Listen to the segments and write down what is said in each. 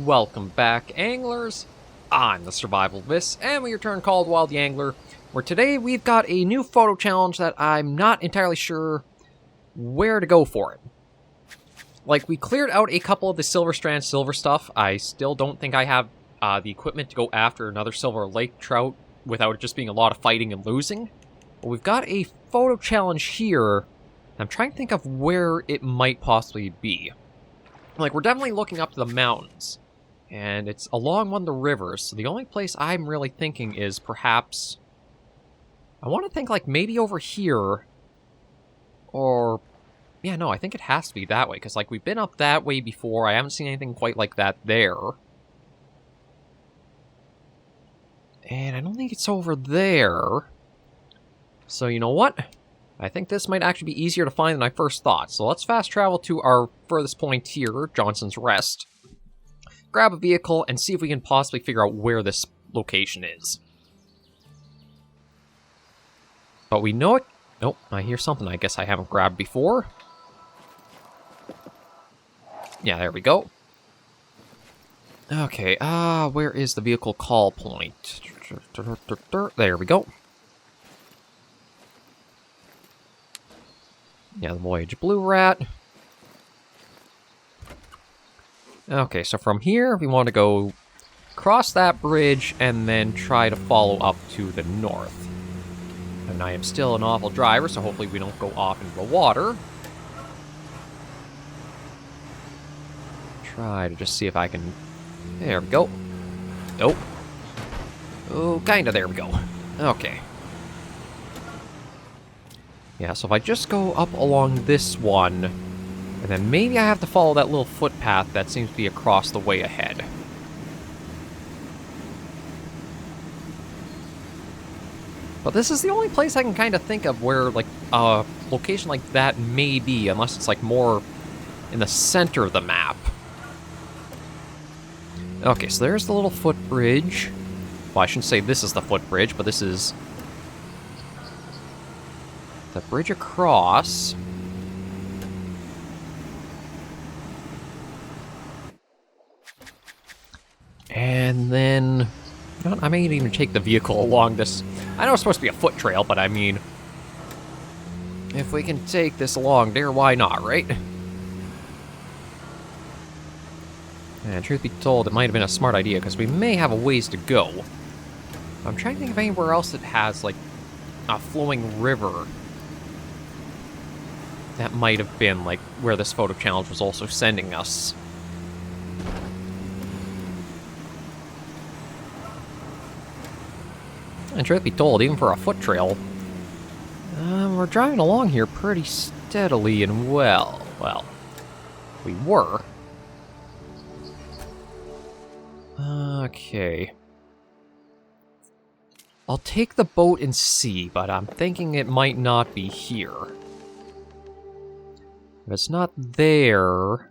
Welcome back, anglers. I'm the Survivalist, and we return Call of the Wild the Angler, where today we've got a new photo challenge that I'm not entirely sure where to go for it. Like, we cleared out a couple of the Silver Strand silver stuff. I still don't think I have the equipment to go after another silver lake trout without it just being a lot of fighting and losing. But we've got a photo challenge here. I'm trying to think of where it might possibly be. Like, we're definitely looking up to the mountains. And it's along one of the rivers, so the only place I'm really thinking is perhaps... I want to think, like, maybe over here. Or... yeah, no, I think it has to be that way, because, like, we've been up that way before. I haven't seen anything quite like that there. And I don't think it's over there. So, you know what? I think this might actually be easier to find than I first thought. So let's fast travel to our furthest point here, Johnson's Rest. Grab a vehicle and see if we can possibly figure out where this location is. But we know it... oh, I hear something I guess I haven't grabbed before. Yeah, there we go. Okay, where is the vehicle call point? There we go. Yeah, the Voyage Blue Rat. Okay, so from here, we want to go cross that bridge and then try to follow up to the north. And I am still an awful driver, so hopefully we don't go off into the water. Try to just see if I can... there we go. Nope. Oh, kinda, there we go. Okay. Yeah, so if I just go up along this one, and then maybe I have to follow that little footpath that seems to be across the way ahead. But this is the only place I can kind of think of where, like, a location like that may be, unless it's, like, more in the center of the map. Okay, so there's the little footbridge. Well, I shouldn't say this is the footbridge, but this is the bridge across. And then... you know what, I may even take the vehicle along this... I know it's supposed to be a foot trail, but I mean... if we can take this along there, why not, right? And truth be told, it might have been a smart idea, because we may have a ways to go. I'm trying to think of anywhere else that has, like, a flowing river. That might have been, like, where this photo challenge was also sending us. And truth be told, even for a foot trail, we're driving along here pretty steadily and well. Well, we were. Okay. I'll take the boat and see, but I'm thinking it might not be here. If it's not there...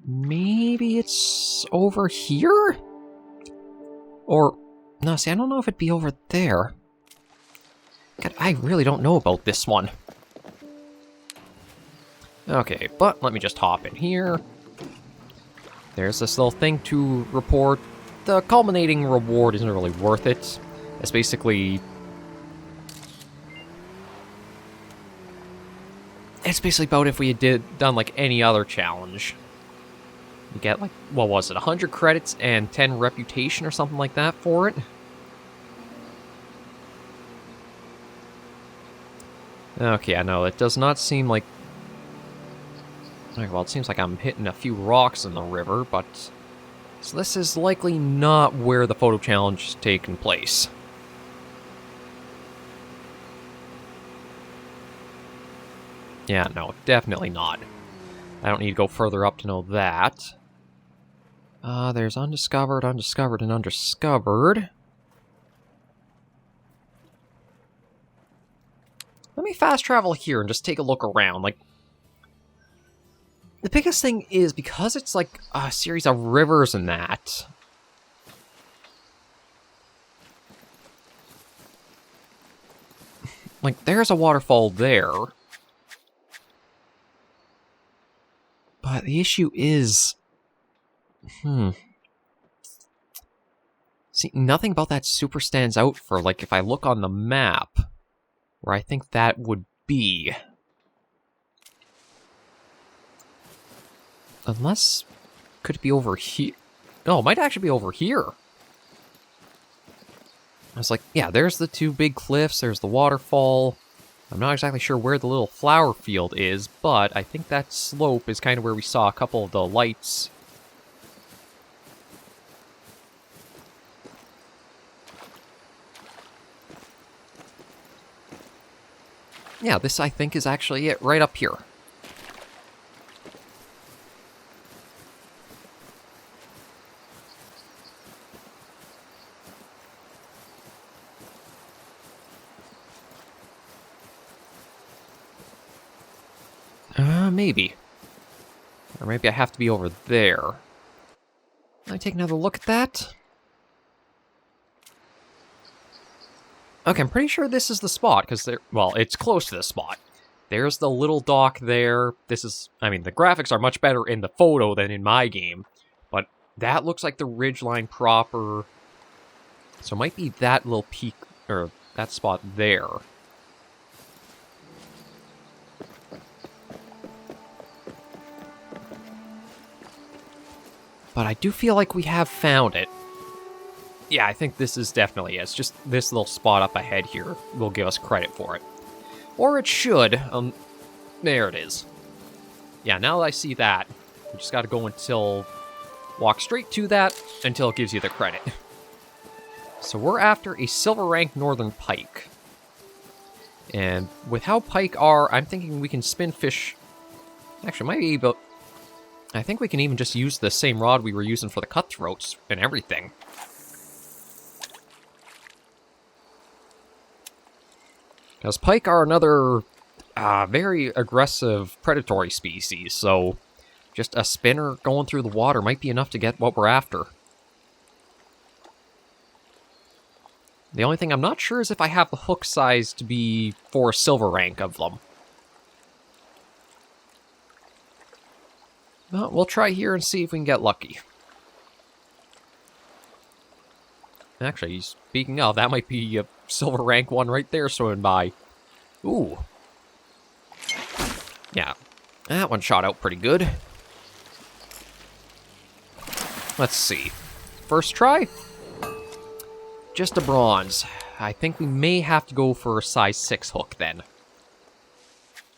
maybe it's over here? Or... no, see, I don't know if it'd be over there. God, I really don't know about this one. Okay, but let me just hop in here. There's this little thing to report. The culminating reward isn't really worth it. It's basically... it's basically about if we had done, like, any other challenge. You get, like, what was it, 100 credits and 10 reputation or something like that for it? Okay, I know, it does not seem like... okay, well, it seems like I'm hitting a few rocks in the river, but... so this is likely not where the photo challenge is taking place. Yeah, no, definitely not. I don't need to go further up to know that. There's undiscovered, undiscovered, and undiscovered. Let me fast travel here and just take a look around. Like, the biggest thing is, because it's like a series of rivers and that... like, there's a waterfall there. But the issue is... See, nothing about that super stands out for, like, if I look on the map, where I think that would be. Unless, could it be over here? No, it might actually be over here. I was like, yeah, there's the two big cliffs, there's the waterfall. I'm not exactly sure where the little flower field is, but I think that slope is kind of where we saw a couple of the lights. Yeah, this I think is actually it, right up here. Maybe. Or maybe I have to be over there. Let me take another look at that. Okay, I'm pretty sure this is the spot, because well, it's close to the spot. There's the little dock there. This is, I mean, the graphics are much better in the photo than in my game, but that looks like the ridgeline proper. So it might be that little peak, or that spot there. But I do feel like we have found it. Yeah, I think this is definitely it. It's just this little spot up ahead here will give us credit for it. Or it should. There it is. Yeah, now that I see that, you just gotta go walk straight to that until it gives you the credit. So we're after a silver rank northern pike. And with how pike are, I'm thinking we can spin fish. Actually, might be able. I think we can even just use the same rod we were using for the cutthroats and everything. Because pike are another very aggressive predatory species, so just a spinner going through the water might be enough to get what we're after. The only thing I'm not sure is if I have the hook size to be for a silver rank of them. Well, we'll try here and see if we can get lucky. Actually, speaking of, that might be a silver rank one right there swimming by. Ooh. Yeah, that one shot out pretty good. Let's see. First try? Just a bronze. I think we may have to go for a size 6 hook then.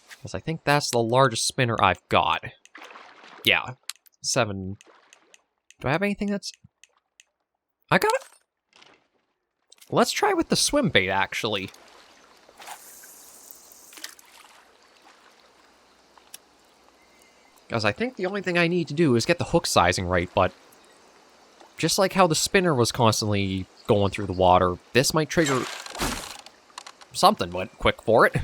Because I think that's the largest spinner I've got. Yeah, 7. Do I have anything that's... I got it. Let's try with the swim bait, actually. Because I think the only thing I need to do is get the hook sizing right, but... just like how the spinner was constantly going through the water, this might trigger... something went quick for it.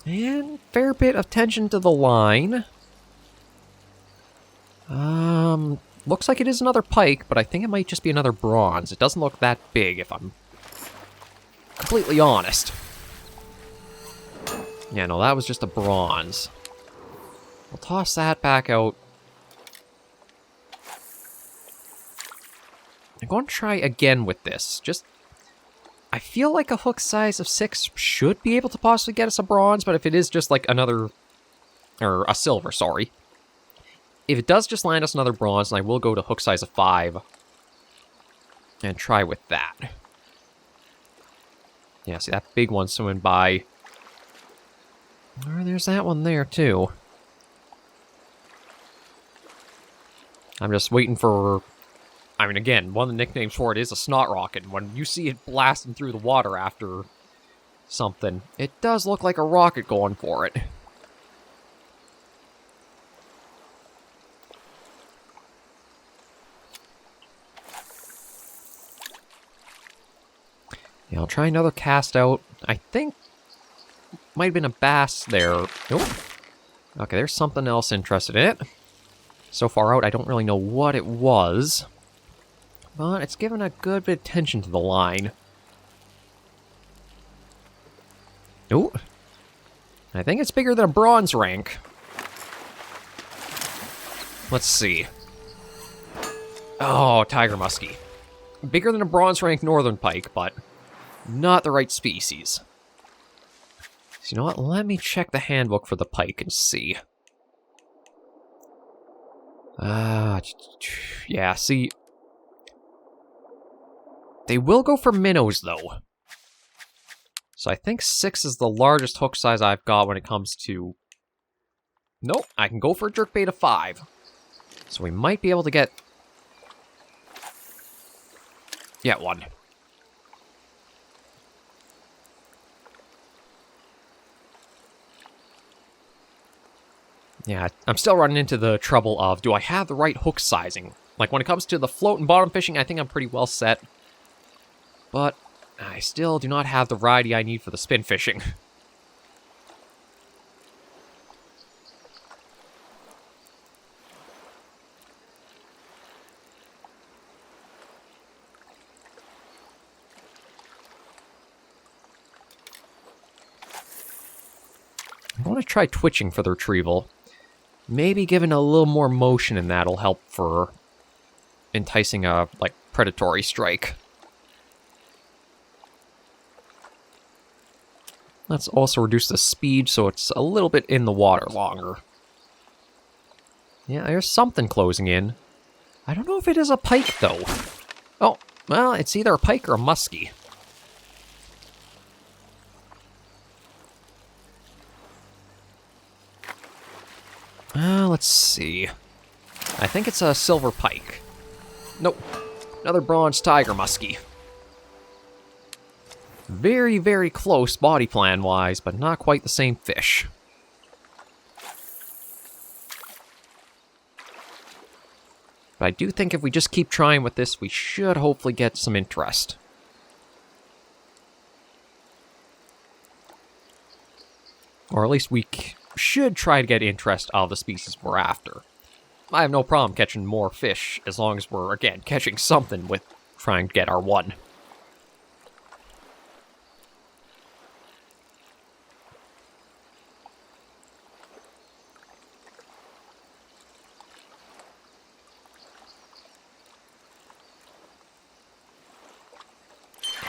And fair bit of tension to the line. Looks like it is another pike, but I think it might just be another bronze. It doesn't look that big, if I'm completely honest. Yeah, no, that was just a bronze. We'll toss that back out. I'm going to try again with this. Just, I feel like a hook size of 6 should be able to possibly get us a bronze, but if it is just like another, or a silver, sorry. If it does just land us another bronze, then I will go to hook size of 5 and try with that. Yeah, see that big one swimming by. Oh, there's that one there too. I'm just waiting for... I mean, again, one of the nicknames for it is a snot rocket. When you see it blasting through the water after something, it does look like a rocket going for it. Yeah, I'll try another cast out. I think might have been a bass there. Nope. Okay, there's something else interested in it. So far out, I don't really know what it was. But it's given a good bit of tension to the line. Ooh. I think it's bigger than a bronze rank. Let's see. Oh, tiger muskie. Bigger than a bronze rank northern pike, but not the right species. So you know what? Let me check the handbook for the pike and see. Yeah, see. They will go for minnows, though. So I think 6 is the largest hook size I've got when it comes to... Nope, I can go for a jerkbait of 5. So we might be able to get one. Yeah, I'm still running into the trouble of, do I have the right hook sizing? Like, when it comes to the float and bottom fishing, I think I'm pretty well set. But I still do not have the variety I need for the spin fishing. I want to try twitching for the retrieval. Maybe giving a little more motion in that'll help for enticing a, like, predatory strike. Let's also reduce the speed so it's a little bit in the water longer. Yeah, there's something closing in. I don't know if it is a pike, though. Oh, well, it's either a pike or a muskie. Let's see. I think it's a silver pike. Nope. Another bronze tiger muskie. Very, very close body plan-wise, but not quite the same fish. But I do think if we just keep trying with this, we should hopefully get some interest. Or at least we should try to get interest of the species we're after. I have no problem catching more fish, as long as we're, again, catching something with trying to get our one.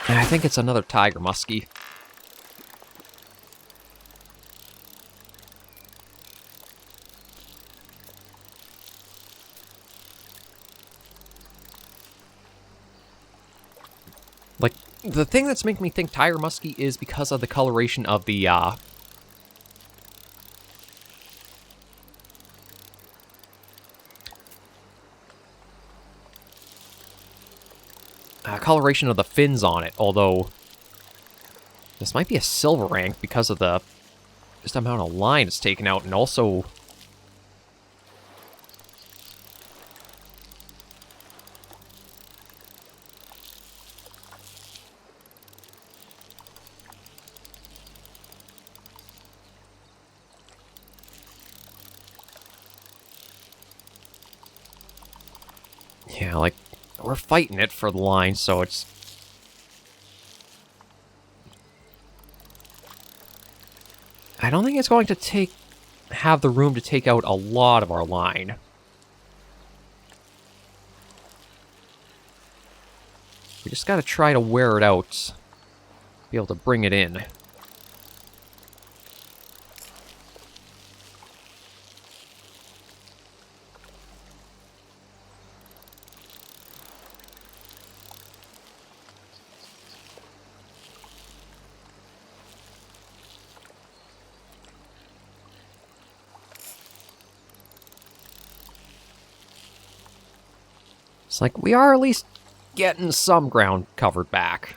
And I think it's another tiger muskie. Like, the thing that's making me think tiger muskie is because of the coloration of the, coloration of the fins on it, although this might be a silver rank because of the just amount of line it's taken out, and also yeah, like, we're fighting it for the line, so it's... I don't think it's going to have the room to take out a lot of our line. We just gotta try to wear it out. Be able to bring it in. It's like, we are at least getting some ground covered back.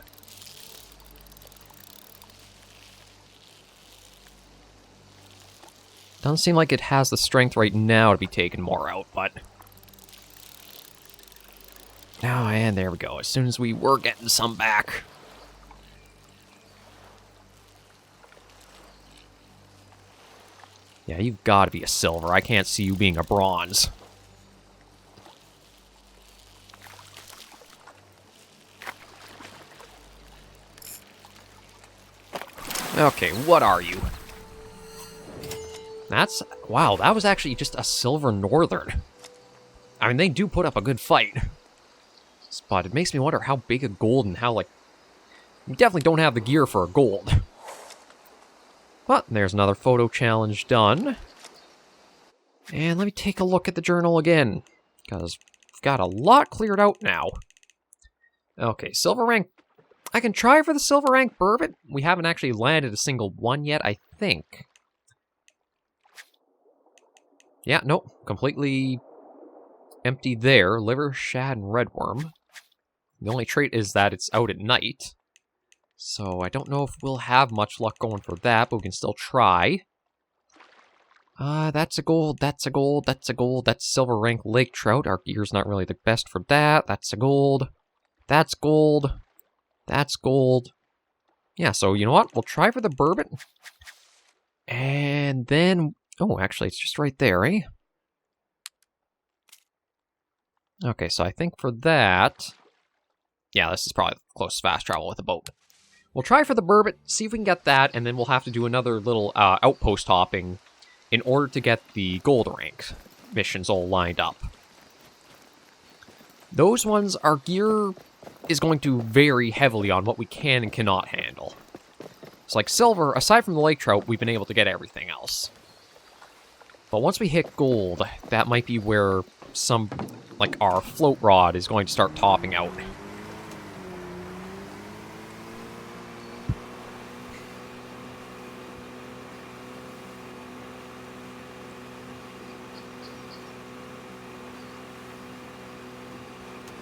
Doesn't seem like it has the strength right now to be taking more out, but... Oh, and there we go. As soon as we were getting some back. Yeah, you've got to be a silver. I can't see you being a bronze. Okay, what are you? Wow, that was actually just a silver northern. I mean, they do put up a good fight. But it makes me wonder how big a gold and how, like... We definitely don't have the gear for a gold. But there's another photo challenge done. And let me take a look at the journal again, because we've got a lot cleared out now. Okay, silver rank. I can try for the silver rank burbot. We haven't actually landed a single one yet, I think. Yeah, nope. Completely empty there. Liver, shad, and redworm. The only trait is that it's out at night. So I don't know if we'll have much luck going for that, but we can still try. That's a gold, that's a gold, that's a gold, that's silver rank Lake Trout. Our gear's not really the best for that. That's a gold. That's gold. That's gold. Yeah, so you know what? We'll try for the burbot. And then... Oh, actually, it's just right there, eh? Okay, so I think for that... Yeah, this is probably the closest fast travel with a boat. We'll try for the burbot, see if we can get that, and then we'll have to do another little outpost hopping in order to get the gold rank missions all lined up. Those ones, our gear is going to vary heavily on what we can and cannot handle. It's like silver, aside from the Lake Trout, we've been able to get everything else. But once we hit gold, that might be where some, like our float rod is going to start topping out.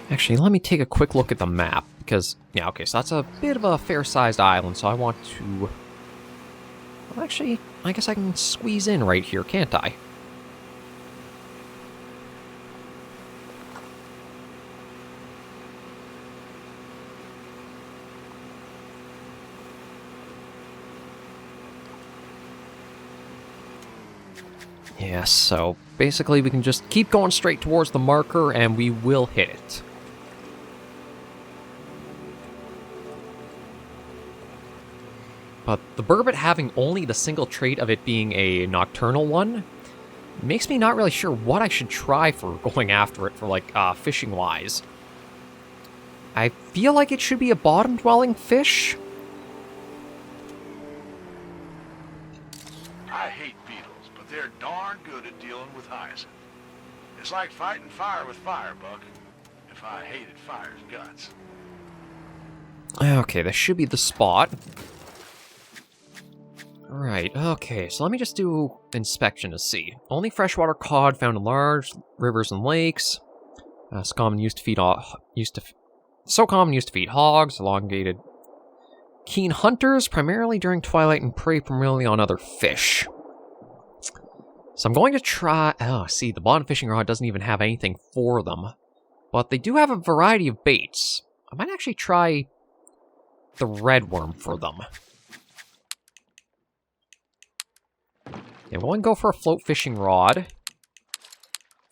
Actually, let me take a quick look at the map, because, yeah, okay, so that's a bit of a fair-sized island, so I want to... Well, actually, I guess I can squeeze in right here, can't I? Yeah, so basically we can just keep going straight towards the marker, and we will hit it. But the burbot having only the single trait of it being a nocturnal one makes me not really sure what I should try for going after it for, like, fishing-wise. I feel like it should be a bottom-dwelling fish. I hate beetles, but they're darn good at dealing with hyacinth. It's like fighting fire with fire, Buck. If I hated fire's guts. Okay, this should be the spot. Right, okay, so let me just do inspection to see. Only freshwater cod found in large rivers and lakes. So common used to feed hogs, elongated keen hunters, primarily during twilight, and prey primarily on other fish. So I'm going to try... Oh, see, the bottom fishing rod doesn't even have anything for them. But they do have a variety of baits. I might actually try the redworm for them. Yeah, we'll go for a float fishing rod.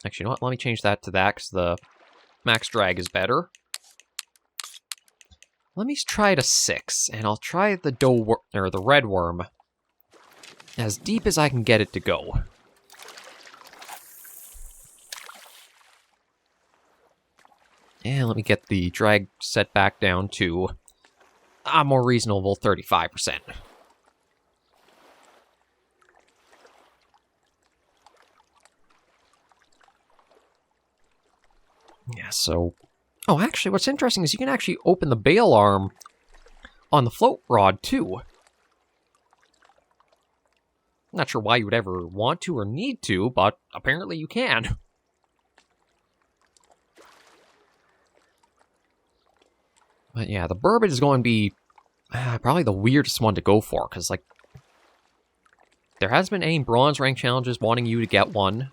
Actually, you know what? Let me change that to that, because the max drag is better. Let me try it a 6, and I'll try the redworm as deep as I can get it to go. And let me get the drag set back down to a more reasonable 35%. Yeah, so... Oh, actually, what's interesting is you can actually open the bail arm on the float rod, too. Not sure why you would ever want to or need to, but apparently you can. But yeah, the burbot is going to be probably the weirdest one to go for, because, like, there hasn't been any bronze rank challenges wanting you to get one.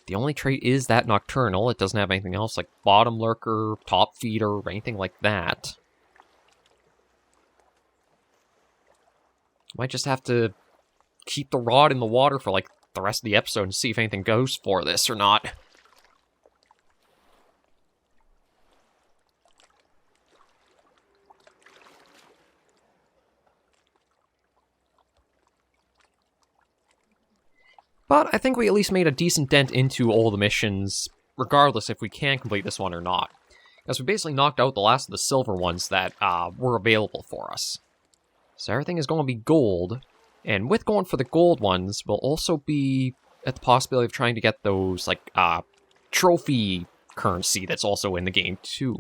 The only trait is that nocturnal. It doesn't have anything else like bottom lurker, top feeder, or anything like that. Might just have to keep the rod in the water for like the rest of the episode and see if anything goes for this or not. But I think we at least made a decent dent into all the missions regardless if we can complete this one or not. Because we basically knocked out the last of the silver ones that were available for us. So everything is going to be gold. And with going for the gold ones, we'll also be at the possibility of trying to get those, like, trophy currency that's also in the game, too.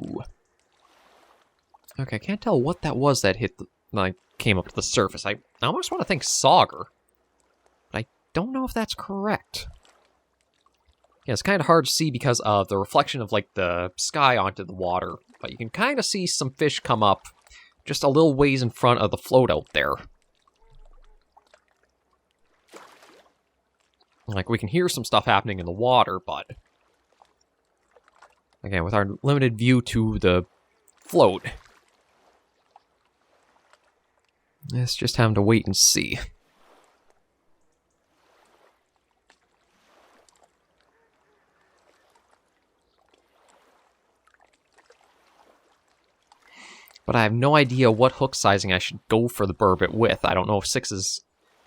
Okay, I can't tell what that was that hit, came up to the surface. I almost want to think Sauger. But I don't know if that's correct. Yeah, it's kind of hard to see because of the reflection of, like, the sky onto the water. But you can kind of see some fish come up just a little ways in front of the float out there. Like, we can hear some stuff happening in the water, but... again, with our limited view to the float... it's just having to wait and see. But I have no idea what hook sizing I should go for the burbot with. I don't know if 6 is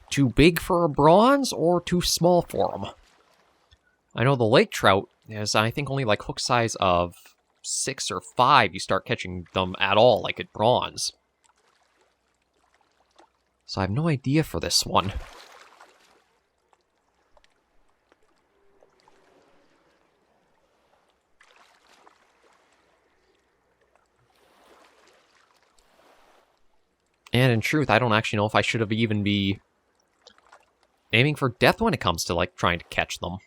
too big for a bronze or too small for them. I know the Lake Trout is, I think, only like hook size of 6 or 5 you start catching them at all, like at bronze. So I have no idea for this one. And in truth, I don't actually know if I should have even be aiming for depth when it comes to, like, trying to catch them.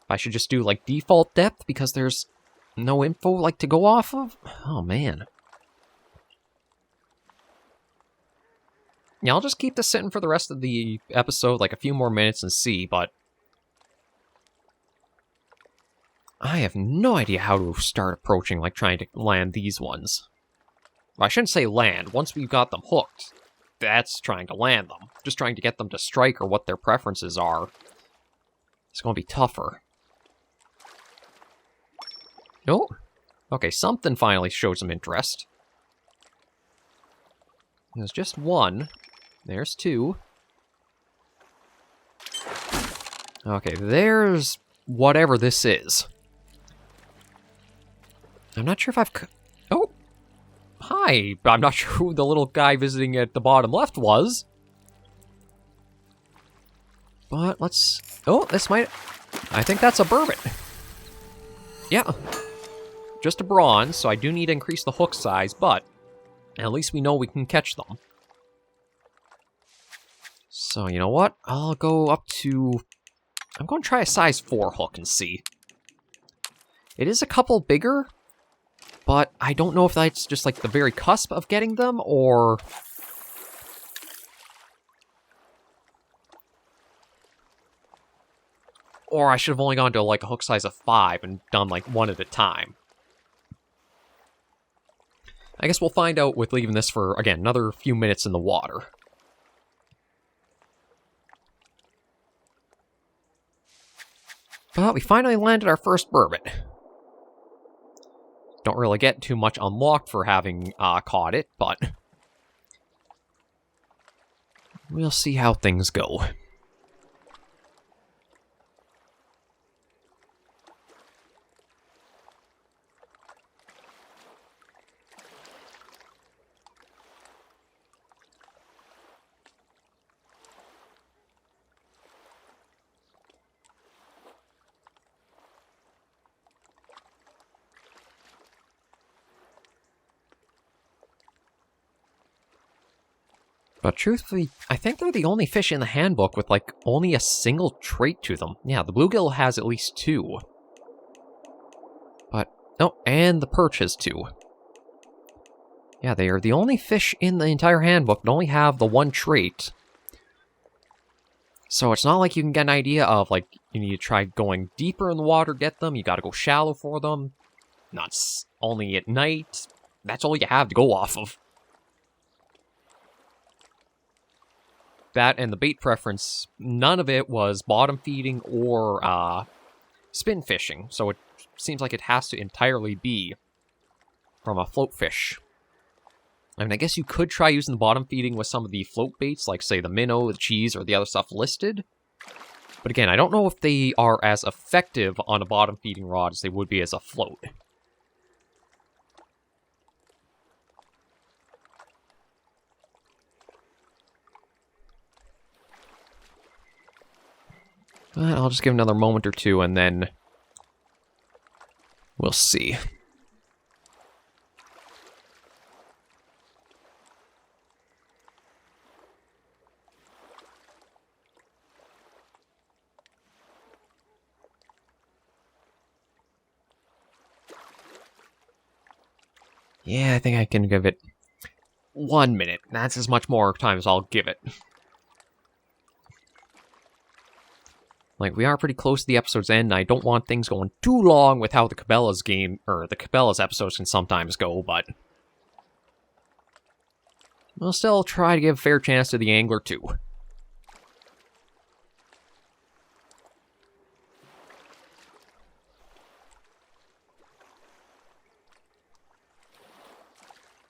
If I should just do, like, default depth because there's no info, like, to go off of? Oh, man. Yeah, I'll just keep this sitting for the rest of the episode, like, a few more minutes and see, but... I have no idea how to start approaching, like, trying to land these ones. Well, I shouldn't say land. Once we've got them hooked, that's trying to land them. Just trying to get them to strike or what their preferences are. It's going to be tougher. No? Okay, something finally showed some interest. There's just one. There's 2. Okay, there's whatever this is. I'm not sure if I've... oh! Hi! I'm not sure who the little guy visiting at the bottom left was. But let's... oh, this might... I think that's a burbot. Yeah. Just a bronze, so I do need to increase the hook size, but at least we know we can catch them. So, you know what? I'll go up to... I'm going to try a size 4 hook and see. It is a couple bigger, but I don't know if that's just like the very cusp of getting them, or... or I should have only gone to like a hook size of 5 and done like one at a time. I guess we'll find out with leaving this for, again, another few minutes in the water. But we finally landed our first burbot. Don't really get too much unlocked for having caught it, but we'll see how things go. But truthfully, I think they're the only fish in the handbook with, like, only a single trait to them. Yeah, the bluegill has at least 2. But, oh, and the perch has 2. Yeah, they are the only fish in the entire handbook that only have the 1 trait. So it's not like you can get an idea of, like, you need to try going deeper in the water to get them, you gotta go shallow for them. Not only at night. That's all you have to go off of. That and the bait preference, none of it was bottom feeding or spin fishing, so it seems like it has to entirely be from a float fish. I mean, I guess you could try using the bottom feeding with some of the float baits, like, say, the minnow, the cheese, or the other stuff listed. But again, I don't know if they are as effective on a bottom feeding rod as they would be as a float. But I'll just give it another moment or two and then we'll see. Yeah, I think I can give it 1 minute. That's as much more time as I'll give it. Like, we are pretty close to the episode's end, and I don't want things going too long with how the Cabela's game, or the Cabela's episodes can sometimes go, but we'll still try to give a fair chance to the Angler, too.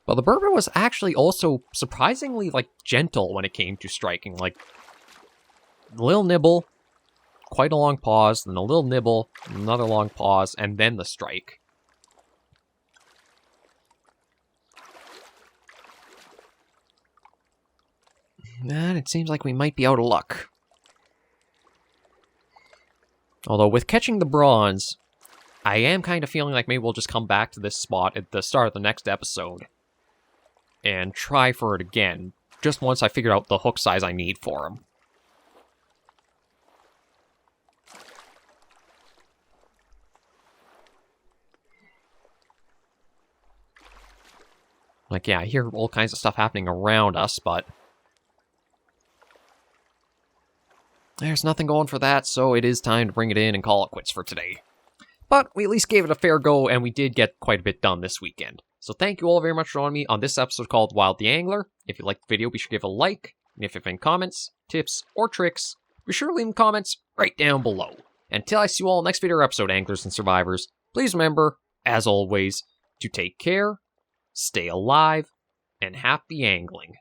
Well, the bourbon was actually also surprisingly, like, gentle when it came to striking. Like, a little nibble, quite a long pause, then a little nibble, another long pause, and then the strike. And it seems like we might be out of luck. Although, with catching the bronze, I am kind of feeling like maybe we'll just come back to this spot at the start of the next episode and try for it again, just once I figure out the hook size I need for him. Like, yeah, I hear all kinds of stuff happening around us, but there's nothing going for that, so it is time to bring it in and call it quits for today. But we at least gave it a fair go, and we did get quite a bit done this weekend. So thank you all very much for joining me on this episode called Wild the Angler. If you liked the video, be sure to give a like. And if you have any comments, tips, or tricks, be sure to leave them comments right down below. Until I see you all next video or episode, Anglers and Survivors, please remember, as always, to take care, stay alive, and happy angling.